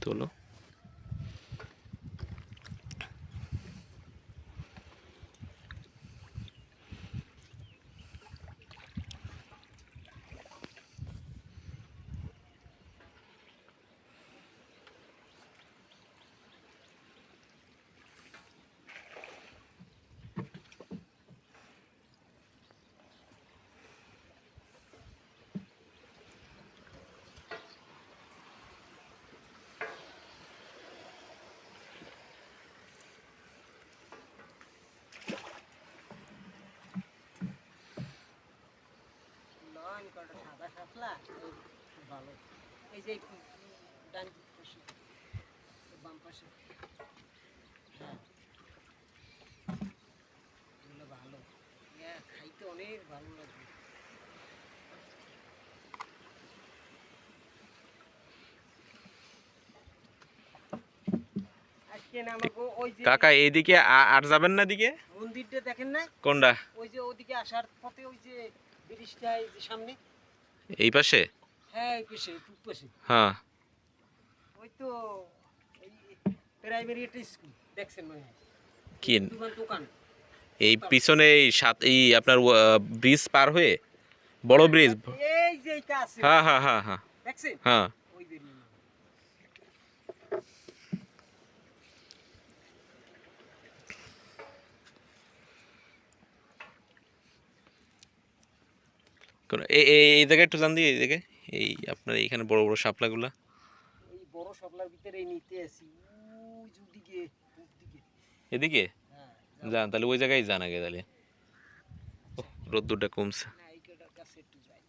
তোলো। সাদা শাপলা খুব ভালো। এই যে ডান পাশে বাম পাশে, হ্যাঁ এগুলো ভালো, খাইতে অনেক ভালো লাগবে। আজকে না আমাকে ওই যে কাকা এইদিকে আর যাবেন না দিকে? মন্দিরটা দেখেন না? কোনটা? ওই যে ওদিকে আসার পথে ওই যে ব্রিজটা এই যে সামনে, এই পাশে? হ্যাঁ এই পাশে পূব পাশে, হ্যাঁ। ওই তো এই প্রাইমারি একটা স্কুল দেখছেন মনে হয়, কি দোকান দোকান এই পিছনে এই সাত এই আপনার ব্রিজ পার হয়ে বড় ব্রিজ? এই যে এইটা আছে, হ্যাঁ হ্যাঁ হ্যাঁ হ্যাঁ দেখছেন হ্যাঁ। ওই বেরিয়ে এই জায়গায় একটু জান দিয়ে এই জায়গায় এই আপনার এইখানে বড় বড় শাপলাগুলা। ওই বড় শাপলার ভিতরে নিতে আসি, ওই যে ওদিকে পূব দিকে, এদিকে হ্যাঁ যান, তাহলে ওই জায়গায় যান আগে তাহলে। রোদ্দুরটা কমছে। না এই কাছে একটু যাই।